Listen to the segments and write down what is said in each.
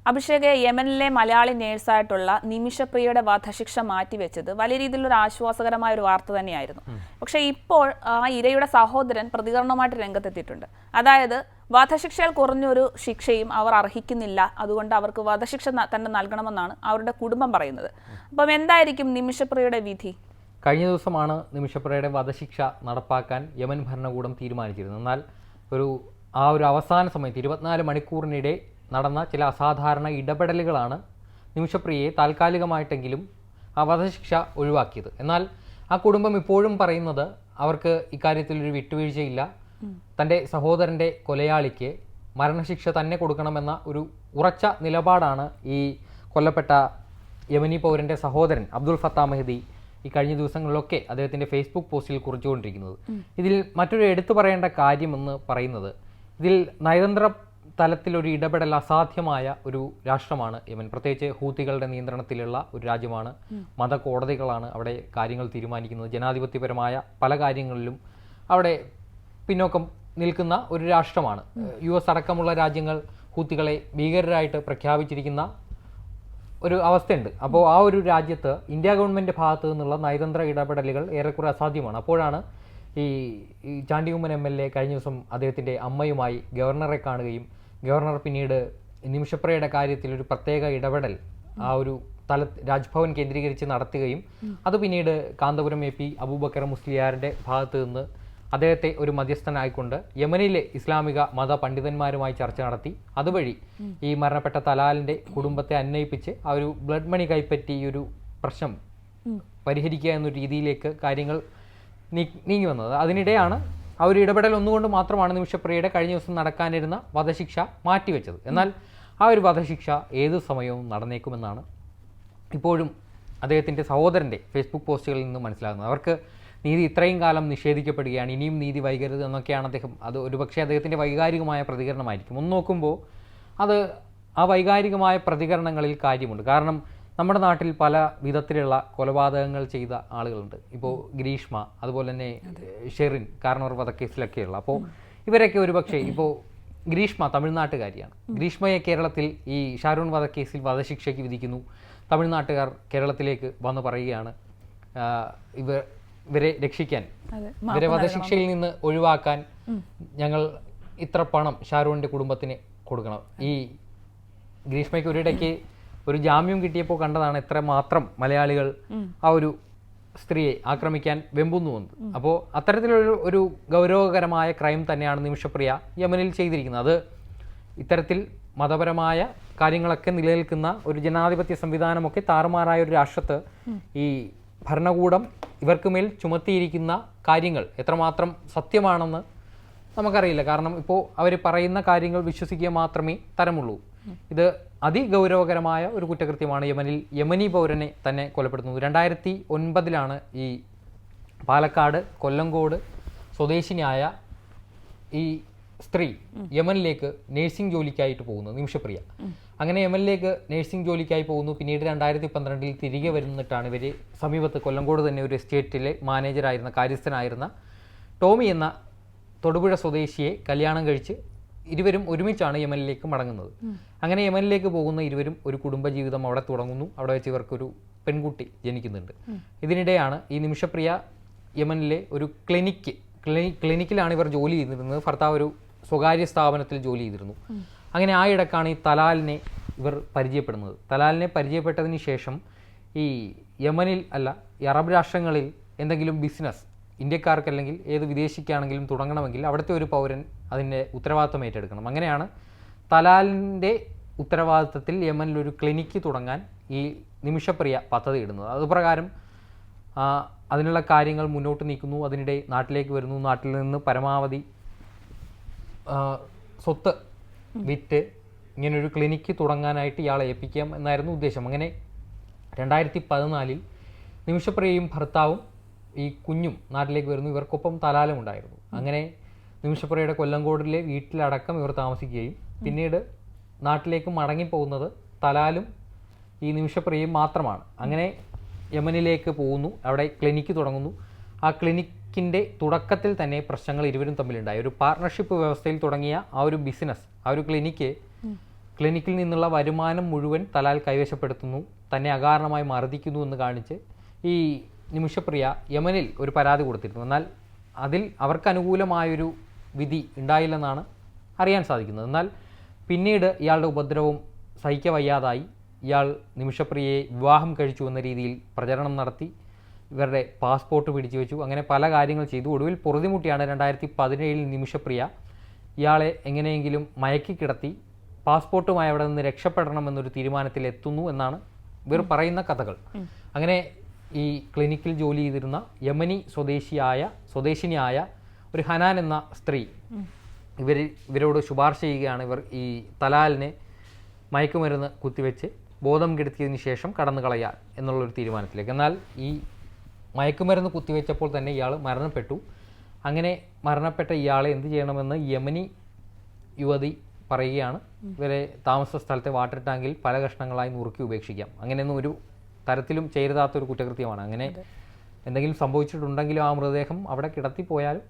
അഭിഷേക്, യമനിലെ മലയാളി നേഴ്സായിട്ടുള്ള നിമിഷപ്രിയയുടെ വധശിക്ഷ മാറ്റിവെച്ചത് വലിയ രീതിയിലൊരു ആശ്വാസകരമായ ഒരു വാർത്ത തന്നെയായിരുന്നു. പക്ഷേ ഇപ്പോൾ ആ ഇരയുടെ സഹോദരൻ പ്രതികരണവുമായിട്ട് രംഗത്തെത്തിയിട്ടുണ്ട്. അതായത് വധശിക്ഷയിൽ കുറഞ്ഞൊരു ശിക്ഷയും അവർ അർഹിക്കുന്നില്ല, അതുകൊണ്ട് അവർക്ക് വധശിക്ഷ തന്നെ നൽകണമെന്നാണ് അവരുടെ കുടുംബം പറയുന്നത്. അപ്പം എന്തായിരിക്കും നിമിഷപ്രിയയുടെ വിധി? കഴിഞ്ഞ ദിവസമാണ് നിമിഷപ്രിയയുടെ വധശിക്ഷ നടപ്പാക്കാൻ യമൻ ഭരണകൂടം തീരുമാനിച്ചിരുന്നത്. എന്നാൽ ആ ഒരു അവസാന സമയത്ത് 24 മണിക്കൂറിനിടെ നടന്ന ചില അസാധാരണ ഇടപെടലുകളാണ് നിമിഷപ്രിയയെ താൽക്കാലികമായിട്ടെങ്കിലും ആ വധശിക്ഷ ഒഴിവാക്കിയത്. എന്നാൽ ആ കുടുംബം ഇപ്പോഴും പറയുന്നത് അവർക്ക് ഇക്കാര്യത്തിൽ ഒരു വിട്ടുവീഴ്ചയില്ല. തൻ്റെ സഹോദരൻ്റെ കൊലയാളിക്ക് മരണശിക്ഷ തന്നെ കൊടുക്കണമെന്ന ഒരു ഉറച്ച നിലപാടാണ് ഈ കൊല്ലപ്പെട്ട യമനി പൗരൻ്റെ സഹോദരൻ അബ്ദുൾ ഫത്താ മെഹദി ഈ കഴിഞ്ഞ ദിവസങ്ങളിലൊക്കെ അദ്ദേഹത്തിൻ്റെ ഫേസ്ബുക്ക് പോസ്റ്റിൽ കുറിച്ചുകൊണ്ടിരിക്കുന്നത്. ഇതിൽ മറ്റൊരു എടുത്തു പറയേണ്ട കാര്യമെന്ന് പറയുന്നത്, ഇതിൽ നയതന്ത്ര തലത്തിലൊരു ഇടപെടൽ അസാധ്യമായ ഒരു രാഷ്ട്രമാണ് യമൻ. പ്രത്യേകിച്ച് ഹൂത്തികളുടെ നിയന്ത്രണത്തിലുള്ള ഒരു രാജ്യമാണ്. മതകോടതികളാണ് അവിടെ കാര്യങ്ങൾ തീരുമാനിക്കുന്നത്. ജനാധിപത്യപരമായ പല കാര്യങ്ങളിലും അവിടെ പിന്നോക്കം നിൽക്കുന്ന ഒരു രാഷ്ട്രമാണ്. US അടക്കമുള്ള രാജ്യങ്ങൾ ഹൂത്തികളെ ഭീകരരായിട്ട് പ്രഖ്യാപിച്ചിരിക്കുന്ന ഒരു അവസ്ഥയുണ്ട്. അപ്പോൾ ആ ഒരു രാജ്യത്ത് ഇന്ത്യ ഗവൺമെൻറ് ഭാഗത്തു നിന്നുള്ള നയതന്ത്ര ഇടപെടലുകൾ ഏറെക്കുറെ അസാധ്യമാണ്. അപ്പോഴാണ് ഈ ചാണ്ടിയുമ്മൻ MLA കഴിഞ്ഞ ദിവസം അദ്ദേഹത്തിൻ്റെ അമ്മയുമായി ഗവർണറെ കാണുകയും ഗവർണർ പിന്നീട് നിമിഷപ്രിയയുടെ കാര്യത്തിൽ ഒരു പ്രത്യേക ഇടപെടൽ ആ ഒരു രാജ്ഭവൻ കേന്ദ്രീകരിച്ച് നടത്തുകയും അത് പിന്നീട് കാന്തപുരം AP അബൂബക്കർ മുസ്ലിയാരുടെ ഭാഗത്ത് നിന്ന് അദ്ദേഹത്തെ ഒരു മധ്യസ്ഥനായിക്കൊണ്ട് യമനിലെ ഇസ്ലാമിക മത പണ്ഡിതന്മാരുമായി ചർച്ച നടത്തി അതുവഴി ഈ മരണപ്പെട്ട തലാലിൻ്റെ കുടുംബത്തെ അന്വയിപ്പിച്ച് ആ ഒരു ബ്ലഡ് മണി കൈപ്പറ്റി ഈ ഒരു പ്രശ്നം പരിഹരിക്കുക എന്നൊരു രീതിയിലേക്ക് കാര്യങ്ങൾ നീങ്ങി വന്നത്. അതിനിടെയാണ് ആ ഒരു ഇടപെടൽ ഒന്നുകൊണ്ട് മാത്രമാണ് നിമിഷപ്രിയയുടെ കഴിഞ്ഞ ദിവസം നടക്കാനിരുന്ന വധശിക്ഷ മാറ്റിവെച്ചത്. എന്നാൽ ആ ഒരു വധശിക്ഷ ഏതു സമയവും നടന്നേക്കുമെന്നാണ് ഇപ്പോഴും അദ്ദേഹത്തിൻ്റെ സഹോദരൻ്റെ ഫേസ്ബുക്ക് പോസ്റ്റുകളിൽ നിന്ന് മനസ്സിലാകുന്നത്. അവർക്ക് നീതി ഇത്രയും കാലം നിഷേധിക്കപ്പെടുകയാണ്, ഇനിയും നീതി വൈകരുത് എന്നൊക്കെയാണ് അദ്ദേഹം. അത് ഒരുപക്ഷെ അദ്ദേഹത്തിൻ്റെ വൈകാരികമായ പ്രതികരണമായിരിക്കും. ഒന്ന് നോക്കുമ്പോൾ അത് ആ വൈകാരികമായ പ്രതികരണങ്ങളിൽ കാര്യമുണ്ട്. കാരണം നമ്മുടെ നാട്ടിൽ പല വിധത്തിലുള്ള കൊലപാതകങ്ങൾ ചെയ്ത ആളുകളുണ്ട്. ഇപ്പോൾ ഗ്രീഷ്മ, അതുപോലെ തന്നെ ഷെറിൻ കാർണർ വധക്കേസിലൊക്കെയുള്ള. അപ്പോൾ ഇവരൊക്കെ ഒരുപക്ഷെ ഇപ്പോൾ ഗ്രീഷ്മ തമിഴ്നാട്ടുകാരിയാണ്. ഗ്രീഷ്മയെ കേരളത്തിൽ ഈ ഷാരൂൺ വധക്കേസിൽ വധശിക്ഷയ്ക്ക് വിധിക്കുന്നു. തമിഴ്നാട്ടുകാർ കേരളത്തിലേക്ക് വന്ന് പറയുകയാണ് ഇവരെ രക്ഷിക്കാൻ, ഇവരെ വധശിക്ഷയിൽ നിന്ന് ഒഴിവാക്കാൻ ഞങ്ങൾ ഇത്ര പണം ഷാരൂണിൻ്റെ കുടുംബത്തിന് കൊടുക്കണം. ഈ ഗ്രീഷ്മയ്ക്ക് ഒരിടയ്ക്ക് ഒരു ജാമ്യം കിട്ടിയപ്പോൾ കണ്ടതാണ് എത്രമാത്രം മലയാളികൾ ആ ഒരു സ്ത്രീയെ ആക്രമിക്കാൻ വെമ്പുന്നുവെന്ന്. അപ്പോൾ അത്തരത്തിലൊരു ഗൗരവകരമായ ക്രൈം തന്നെയാണ് നിമിഷപ്രിയ യമനിൽ ചെയ്തിരിക്കുന്നത്. അത് ഇത്തരത്തിൽ മതപരമായ കാര്യങ്ങളൊക്കെ നിലനിൽക്കുന്ന ഒരു ജനാധിപത്യ സംവിധാനമൊക്കെ താറുമാറായ ഒരു രാഷ്ട്രത്ത് ഈ ഭരണകൂടം ഇവർക്ക് മേൽ ചുമത്തിയിരിക്കുന്ന കാര്യങ്ങൾ എത്രമാത്രം സത്യമാണെന്ന് നമുക്കറിയില്ല. കാരണം ഇപ്പോൾ അവർ പറയുന്ന കാര്യങ്ങൾ വിശ്വസിക്കുക മാത്രമേ തരമുള്ളൂ. ഇത് അതിഗൗരവകരമായ ഒരു കുറ്റകൃത്യമാണ്. യമനി പൗരനെ തന്നെ കൊലപ്പെടുത്തുന്നത്. 2009 ഈ പാലക്കാട് കൊല്ലങ്കോട് സ്വദേശിനിയായ ഈ സ്ത്രീ യമനിലേക്ക് നേഴ്സിംഗ് ജോലിക്കായിട്ട് പോകുന്നു, നിമിഷപ്രിയ. അങ്ങനെ യമനിലേക്ക് നേഴ്സിംഗ് ജോലിക്കായി പോകുന്നു. പിന്നീട് 2012 തിരികെ വരുന്നിട്ടാണ് ഇവർ സമീപത്ത് കൊല്ലങ്കോട് തന്നെ ഒരു എസ്റ്റേറ്റിലെ മാനേജറായിരുന്ന, കാര്യസ്ഥനായിരുന്ന ടോമി എന്ന തൊടുപുഴ സ്വദേശിയെ കല്യാണം കഴിച്ച് ഇരുവരും ഒരുമിച്ചാണ് യമനിലേക്ക് മടങ്ങുന്നത്. അങ്ങനെ യമനിലേക്ക് പോകുന്ന ഇരുവരും ഒരു കുടുംബജീവിതം അവിടെ തുടങ്ങുന്നു. അവിടെ വെച്ച് ഇവർക്കൊരു പെൺകുട്ടി ജനിക്കുന്നുണ്ട്. ഇതിനിടെയാണ് ഈ നിമിഷപ്രിയ യമനിലെ ഒരു ക്ലിനിക്കിലാണ് ഇവർ ജോലി ചെയ്തിരുന്നത്. ഭർത്താവ് ഒരു സ്വകാര്യ സ്ഥാപനത്തിൽ ജോലി ചെയ്തിരുന്നു. അങ്ങനെ ആ ഇടക്കാണ് ഈ തലാലിനെ ഇവർ പരിചയപ്പെടുന്നത്. തലാലിനെ പരിചയപ്പെട്ടതിന് ശേഷം ഈ യമനിൽ അല്ല, ഈ അറബ് രാഷ്ട്രങ്ങളിൽ എന്തെങ്കിലും ബിസിനസ് ഇന്ത്യക്കാർക്കല്ലെങ്കിൽ ഏത് വിദേശിക്കാണെങ്കിലും തുടങ്ങണമെങ്കിൽ അവിടുത്തെ ഒരു പൗരൻ അതിൻ്റെ ഉത്തരവാദിത്വം ഏറ്റെടുക്കണം. അങ്ങനെയാണ് തലാലിൻ്റെ ഉത്തരവാദിത്വത്തിൽ യമനിലൊരു ക്ലിനിക്ക് തുടങ്ങാൻ ഈ നിമിഷപ്രിയ പദ്ധതി ഇടുന്നത്. അതുപ്രകാരം അതിനുള്ള കാര്യങ്ങൾ മുന്നോട്ട് നീക്കുന്നു. അതിനിടെ നാട്ടിലേക്ക് വരുന്നു. നാട്ടിൽ നിന്ന് പരമാവധി സ്വത്ത് വിറ്റ് ഇങ്ങനൊരു ക്ലിനിക്ക് തുടങ്ങാനായിട്ട് ഇയാളെ ഏൽപ്പിക്കാം എന്നായിരുന്നു ഉദ്ദേശം. അങ്ങനെ 2014 നിമിഷപ്രിയയും ഭർത്താവും ഈ കുഞ്ഞും നാട്ടിലേക്ക് വരുന്നു. ഇവർക്കൊപ്പം തലാലും ഉണ്ടായിരുന്നു. അങ്ങനെ നിമിഷപ്രിയയുടെ കൊല്ലങ്കോടിലെ വീട്ടിലടക്കം ഇവർ താമസിക്കുകയും പിന്നീട് നാട്ടിലേക്ക് മടങ്ങിപ്പോകുന്നത് തലാലും ഈ നിമിഷപ്രിയയും മാത്രമാണ്. അങ്ങനെ യമനിലേക്ക് പോകുന്നു. അവിടെ ക്ലിനിക്ക് തുടങ്ങുന്നു. ആ ക്ലിനിക്കിൻ്റെ തുടക്കത്തിൽ തന്നെ പ്രശ്നങ്ങൾ ഇരുവരും തമ്മിലുണ്ടായി. ഒരു പാർട്ണർഷിപ്പ് വ്യവസ്ഥയിൽ തുടങ്ങിയ ആ ഒരു ബിസിനസ്, ആ ഒരു ക്ലിനിക്ക് ക്ലിനിക്കിൽ നിന്നുള്ള വരുമാനം മുഴുവൻ തലാൽ കൈവശപ്പെടുത്തുന്നു, തന്നെ അകാരണമായി മർദ്ദിക്കുന്നു എന്ന് കാണിച്ച് ഈ നിമിഷപ്രിയ യമനിൽ ഒരു പരാതി കൊടുത്തിരുന്നു. എന്നാൽ അതിൽ അവർക്ക് അനുകൂലമായൊരു വിധി ഉണ്ടായില്ലെന്നാണ് അറിയാൻ സാധിക്കുന്നത്. എന്നാൽ പിന്നീട് ഇയാളുടെ ഉപദ്രവം സഹിക്കവയ്യാതായി ഇയാൾ നിമിഷപ്രിയയെ വിവാഹം കഴിച്ചു എന്ന രീതിയിൽ പ്രചരണം നടത്തി, ഇവരുടെ പാസ്പോർട്ട് പിടിച്ചു വെച്ചു, അങ്ങനെ പല കാര്യങ്ങൾ ചെയ്തു. ഒടുവിൽ പൊറുതിമുട്ടിയാണ് 2017 നിമിഷപ്രിയ ഇയാളെ എങ്ങനെയെങ്കിലും മയക്കി കിടത്തി പാസ്പോർട്ടുമായി അവിടെ നിന്ന് രക്ഷപ്പെടണമെന്നൊരു തീരുമാനത്തിൽ എത്തുന്നു എന്നാണ് ഇവർ പറയുന്ന കഥകൾ. അങ്ങനെ ഈ ക്ലിനിക്കിൽ ജോലി ചെയ്തിരുന്ന യമനി സ്വദേശിനിയായ ഒരു ഹനാൻ എന്ന സ്ത്രീ ഇവരോട് ശുപാർശ ചെയ്യുകയാണ് ഇവർ ഈ തലാലിനെ മയക്കുമരുന്ന് കുത്തിവെച്ച് ബോധം കെടുത്തിയതിന് ശേഷം കടന്നു കളയാൻ എന്നുള്ളൊരു തീരുമാനത്തിലേക്ക്. എന്നാൽ ഈ മയക്കുമരുന്ന് കുത്തിവെച്ചപ്പോൾ തന്നെ ഇയാൾ മരണപ്പെട്ടു. അങ്ങനെ മരണപ്പെട്ട ഇയാളെ എന്ത് ചെയ്യണമെന്ന് യമനി യുവതി പറയുകയാണ്, ഇവരെ താമസ സ്ഥലത്തെ വാട്ടർ ടാങ്കിൽ പല കഷ്ണങ്ങളായി നുറുക്കി ഉപേക്ഷിക്കാം. അങ്ങനെയൊന്നും ഒരു തരത്തിലും ചെയ്താത്തൊരു കുറ്റകൃത്യമാണ്. അങ്ങനെ എന്തെങ്കിലും സംഭവിച്ചിട്ടുണ്ടെങ്കിലും ആ മൃതദേഹം അവിടെ കിടത്തിപ്പോയാലും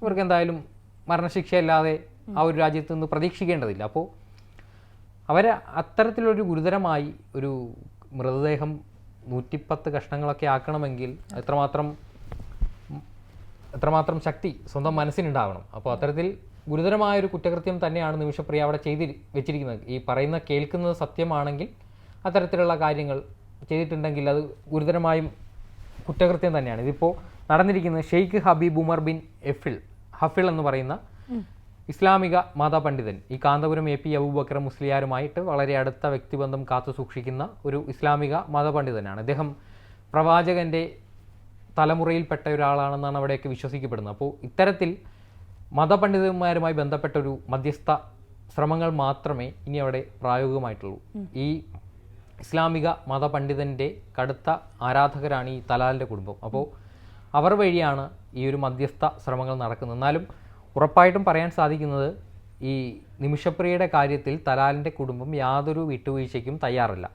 ഇവർക്ക് എന്തായാലും മരണശിക്ഷയല്ലാതെ ആ ഒരു രാജ്യത്ത് നിന്ന് പ്രതീക്ഷിക്കേണ്ടതില്ല. അപ്പോൾ അവർ അത്തരത്തിലൊരു ഗുരുതരമായി ഒരു മൃതദേഹം 110 കഷ്ണങ്ങളൊക്കെ ആക്കണമെങ്കിൽ എത്രമാത്രം ശക്തി സ്വന്തം മനസ്സിനുണ്ടാവണം. അപ്പോൾ അത്തരത്തിൽ ഗുരുതരമായൊരു കുറ്റകൃത്യം തന്നെയാണ് നിമിഷപ്രിയ അവിടെ വെച്ചിരിക്കുന്നത്. ഈ പറയുന്ന കേൾക്കുന്നത് സത്യമാണെങ്കിൽ അത്തരത്തിലുള്ള കാര്യങ്ങൾ ചെയ്തിട്ടുണ്ടെങ്കിൽ അത് ഗുരുതരമായും കുറ്റകൃത്യം തന്നെയാണ്. ഇതിപ്പോൾ നടന്നിരിക്കുന്നത് ഷെയ്ഖ് ഹബീബ് ഉമർ ബിൻ ഹഫിൾ എന്ന് പറയുന്ന ഇസ്ലാമിക മതപണ്ഡിതൻ, ഈ കാന്തപുരം AP അബൂബക്കർ മുസ്ലിയാരുമായിട്ട് വളരെ അടുത്ത വ്യക്തിബന്ധം കാത്തു സൂക്ഷിക്കുന്ന ഒരു ഇസ്ലാമിക മതപണ്ഡിതനാണ്. അദ്ദേഹം പ്രവാചകൻ്റെ തലമുറയിൽപ്പെട്ട ഒരാളാണെന്നാണ് അവിടെയൊക്കെ വിശ്വസിക്കപ്പെടുന്നത്. അപ്പോൾ ഇത്തരത്തിൽ മതപണ്ഡിതന്മാരുമായി ബന്ധപ്പെട്ടൊരു മധ്യസ്ഥ ശ്രമങ്ങൾ മാത്രമേ ഇനി അവിടെ പ്രായോഗികമായിട്ടുള്ളൂ. ഈ ഇസ്ലാമിക മതപണ്ഡിതൻ്റെ കടുത്ത ആരാധകരാണ് ഈ തലാലിൻ്റെ കുടുംബം. അപ്പോൾ അവർ വഴിയാണ് ഈ ഒരു മധ്യസ്ഥ ശ്രമങ്ങൾ നടക്കുന്നത്. എന്നാലും ഉറപ്പായിട്ടും പറയാൻ സാധിക്കുന്നത് ഈ നിമിഷപ്രിയയുടെ കാര്യത്തിൽ തലാലിൻ്റെ കുടുംബം യാതൊരു വിട്ടുവീഴ്ചയ്ക്കും തയ്യാറല്ല.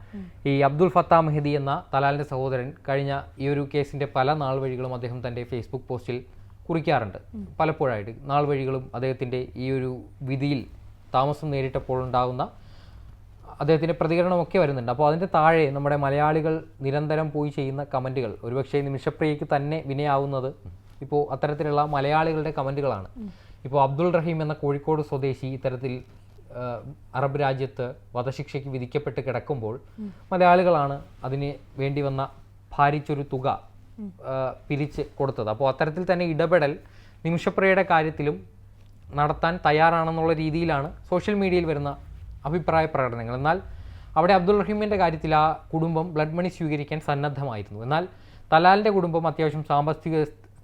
ഈ അബ്ദുൽ ഫത്താ മെഹദി എന്ന തലാലിൻ്റെ സഹോദരൻ കഴിഞ്ഞ ഈ ഒരു കേസിൻ്റെ പല നാൾ വഴികളും അദ്ദേഹം തൻ്റെ ഫേസ്ബുക്ക് പോസ്റ്റിൽ കുറിക്കാറുണ്ട്. പലപ്പോഴായിട്ട് നാൾ വഴികളും അദ്ദേഹത്തിൻ്റെ ഈ ഒരു വിധിയിൽ താമസം നേരിട്ടപ്പോൾ ഉണ്ടാകുന്ന അദ്ദേഹത്തിൻ്റെ പ്രതികരണമൊക്കെ വരുന്നുണ്ട്. അപ്പോൾ അതിൻ്റെ താഴെ നമ്മുടെ മലയാളികൾ നിരന്തരം പോയി ചെയ്യുന്ന കമൻറ്റുകൾ ഒരുപക്ഷെ നിമിഷപ്രിയയ്ക്ക് തന്നെ വിനയാവുന്നത് ഇപ്പോൾ അത്തരത്തിലുള്ള മലയാളികളുടെ കമൻറ്റുകളാണ്. ഇപ്പോൾ അബ്ദുൾ റഹീം എന്ന കോഴിക്കോട് സ്വദേശി ഇത്തരത്തിൽ അറബ് രാജ്യത്ത് വധശിക്ഷയ്ക്ക് വിധിക്കപ്പെട്ട് കിടക്കുമ്പോൾ മലയാളികളാണ് അതിന് വേണ്ടി വന്ന ഭാരിച്ചൊരു തുക പിരിച്ച് കൊടുത്തത്. അപ്പോൾ അത്തരത്തിൽ തന്നെ ഇടപെടൽ നിമിഷപ്രിയയുടെ കാര്യത്തിലും നടത്താൻ തയ്യാറാണെന്നുള്ള രീതിയിലാണ് സോഷ്യൽ മീഡിയയിൽ വരുന്ന അഭിപ്രായ പ്രകടനങ്ങൾ. എന്നാൽ അവിടെ അബ്ദുൾ റഹീമിൻ്റെ കാര്യത്തിൽ ആ കുടുംബം ബ്ലഡ് മണി സ്വീകരിക്കാൻ സന്നദ്ധമായിരുന്നു. എന്നാൽ തലാലിൻ്റെ കുടുംബം അത്യാവശ്യം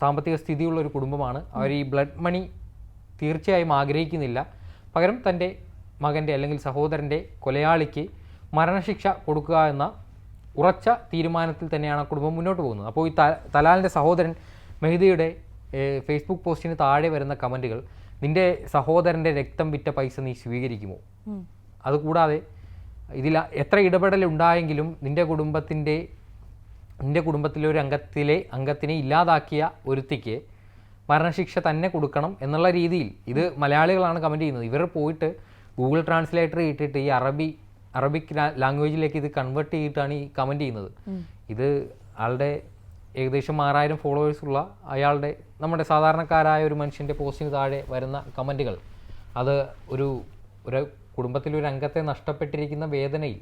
സാമ്പത്തിക സ്ഥിതിയുള്ള ഒരു കുടുംബമാണ്. അവർ ഈ ബ്ലഡ് മണി തീർച്ചയായും ആഗ്രഹിക്കുന്നില്ല. പകരം തൻ്റെ മകൻ്റെ അല്ലെങ്കിൽ സഹോദരൻ്റെ കൊലയാളിക്ക് മരണശിക്ഷ കൊടുക്കുക എന്ന ഉറച്ച തീരുമാനത്തിൽ തന്നെയാണ് ആ കുടുംബം മുന്നോട്ട് പോകുന്നത്. അപ്പോൾ ഈ തലാലിൻ്റെ സഹോദരൻ മെഹദിയുടെ ഫേസ്ബുക്ക് പോസ്റ്റിന് താഴെ വരുന്ന കമൻറ്റുകൾ, നിൻ്റെ സഹോദരൻ്റെ രക്തം വിറ്റ പൈസ നീ സ്വീകരിക്കുമോ? അതുകൂടാതെ ഇതിൽ എത്ര ഇടപെടൽ ഉണ്ടായെങ്കിലും നിൻ്റെ കുടുംബത്തിലെ ഒരു അംഗത്തിനെ ഇല്ലാതാക്കിയ ഒരുത്തിക്ക് മരണശിക്ഷ തന്നെ കൊടുക്കണം എന്നുള്ള രീതിയിൽ ഇത് മലയാളികളാണ് കമൻറ്റ് ചെയ്യുന്നത്. ഇവർ പോയിട്ട് ഗൂഗിൾ ട്രാൻസ്ലേറ്റർ ഇട്ടിട്ട് ഈ അറബിക് ലാംഗ്വേജിലേക്ക് ഇത് കൺവേർട്ട് ചെയ്തിട്ടാണ് ഈ കമൻറ്റ് ചെയ്യുന്നത്. ഇത് ആളുടെ ഏകദേശം 6000 ഫോളോവേഴ്സ് ഉള്ള അയാളുടെ നമ്മുടെ സാധാരണക്കാരായ ഒരു മനുഷ്യൻ്റെ പോസ്റ്റിന് താഴെ വരുന്ന കമൻറ്റുകൾ, അത് ഒരു കുടുംബത്തിലൊരു അംഗത്തെ നഷ്ടപ്പെട്ടിരിക്കുന്ന വേദനയിൽ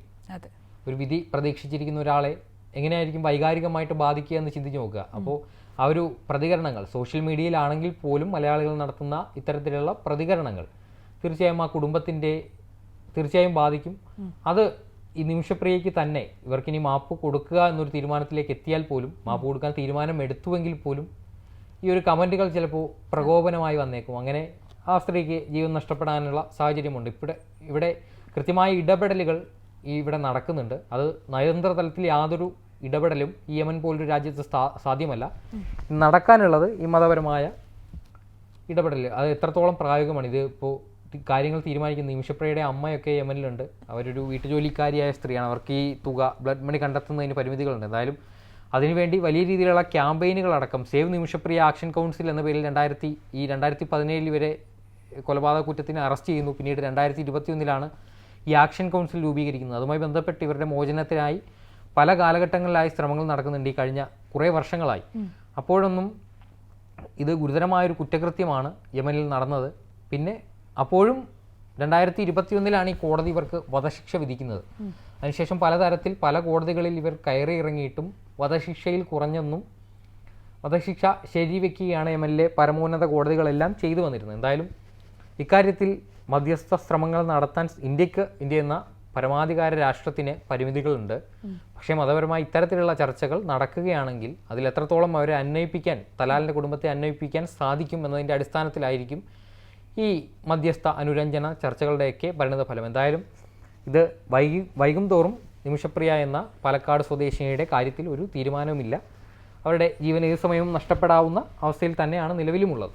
ഒരു വിധി പ്രതീക്ഷിച്ചിരിക്കുന്ന ഒരാളെ എങ്ങനെയായിരിക്കും വൈകാരികമായിട്ട് ബാധിക്കുക എന്ന് ചിന്തിച്ച് നോക്കുക. അപ്പോൾ ആ ഒരു പ്രതികരണങ്ങൾ സോഷ്യൽ മീഡിയയിലാണെങ്കിൽ പോലും മലയാളികൾ നടത്തുന്ന ഇത്തരത്തിലുള്ള പ്രതികരണങ്ങൾ തീർച്ചയായും ആ കുടുംബത്തിൻ്റെ തീർച്ചയായും ബാധിക്കും. അത് ഈ നിമിഷപ്രിയയ്ക്ക് തന്നെ ഇവർക്കിനി മാപ്പ് കൊടുക്കുക എന്നൊരു തീരുമാനത്തിലേക്ക് എത്തിയാൽ പോലും, മാപ്പ് കൊടുക്കാൻ തീരുമാനം എടുത്തുവെങ്കിൽ പോലും ഈ ഒരു കമൻറ്റുകൾ ചിലപ്പോൾ പ്രകോപനമായി വന്നേക്കും. അങ്ങനെ ആ സ്ത്രീക്ക് ജീവൻ നഷ്ടപ്പെടാനുള്ള സാഹചര്യമുണ്ട്. ഇവിടെ കൃത്യമായ ഇടപെടലുകൾ ഇവിടെ നടക്കുന്നുണ്ട്. അത് നയതന്ത്ര തലത്തിൽ യാതൊരു ഇടപെടലും ഈ യമൻ പോലൊരു രാജ്യത്ത് സാധ്യമല്ല. നടക്കാനുള്ളത് ഈ മതപരമായ ഇടപെടൽ. അത് എത്രത്തോളം പ്രായോഗികമാണ്? ഇത് ഇപ്പോൾ കാര്യങ്ങൾ തീരുമാനിക്കുന്ന നിമിഷപ്രിയയുടെ അമ്മയൊക്കെ യമനിലുണ്ട്. അവരൊരു വീട്ടുജോലിക്കാരിയായ സ്ത്രീയാണ്. അവർക്ക് ഈ തുക ബ്ലഡ് മണി കണ്ടെത്തുന്നതിന് പരിമിതികളുണ്ട്. എന്തായാലും അതിനുവേണ്ടി വലിയ രീതിയിലുള്ള ക്യാമ്പയിനുകളടക്കം സേവ് നിമിഷപ്രിയ ആക്ഷൻ കൗൺസിൽ എന്ന പേരിൽ 2017 ഇവരെ കൊലപാതക കുറ്റത്തിന് അറസ്റ്റ് ചെയ്യുന്നു. പിന്നീട് 2021 ഈ ആക്ഷൻ കൗൺസിൽ രൂപീകരിക്കുന്നത്. അതുമായി ബന്ധപ്പെട്ട് ഇവരുടെ മോചനത്തിനായി പല കാലഘട്ടങ്ങളിലായി ശ്രമങ്ങൾ നടക്കുന്നുണ്ട് ഈ കഴിഞ്ഞ കുറേ വർഷങ്ങളായി. അപ്പോഴൊന്നും ഇത് ഗുരുതരമായൊരു കുറ്റകൃത്യമാണ് യമനിൽ നടന്നത്. പിന്നെ അപ്പോഴും 2021 ഈ കോടതി ഇവർക്ക് വധശിക്ഷ വിധിക്കുന്നത്. അതിനുശേഷം പലതരത്തിൽ പല കോടതികളിൽ ഇവർ കയറി ഇറങ്ങിയിട്ടും വധശിക്ഷയിൽ കുറഞ്ഞൊന്നും വധശിക്ഷ ശരിവെക്കുകയാണ് യമനിലെ പരമോന്നത കോടതികളെല്ലാം ചെയ്തു വന്നിരുന്നത്. എന്തായാലും ഇക്കാര്യത്തിൽ മധ്യസ്ഥ ശ്രമങ്ങൾ നടത്താൻ ഇന്ത്യ എന്ന പരമാധികാര രാഷ്ട്രത്തിന് പരിമിതികളുണ്ട്. പക്ഷേ മതപരമായി ഇത്തരത്തിലുള്ള ചർച്ചകൾ നടക്കുകയാണെങ്കിൽ അതിൽ എത്രത്തോളം അവരെ അന്വയിപ്പിക്കാൻ, തലാലിൻ്റെ കുടുംബത്തെ അന്വയിപ്പിക്കാൻ സാധിക്കും എന്നതിൻ്റെ അടിസ്ഥാനത്തിലായിരിക്കും ഈ മധ്യസ്ഥ അനുരഞ്ജന ചർച്ചകളുടെയൊക്കെ പരിണതഫലം. എന്തായാലും ഇത് വൈകും തോറും നിമിഷപ്രിയ എന്ന പാലക്കാട് സ്വദേശിനിയുടെ കാര്യത്തിൽ ഒരു തീരുമാനവുമില്ല. അവരുടെ ജീവൻ ഏത് സമയവും നഷ്ടപ്പെടാവുന്ന അവസ്ഥയിൽ തന്നെയാണ് നിലവിലുമുള്ളത്.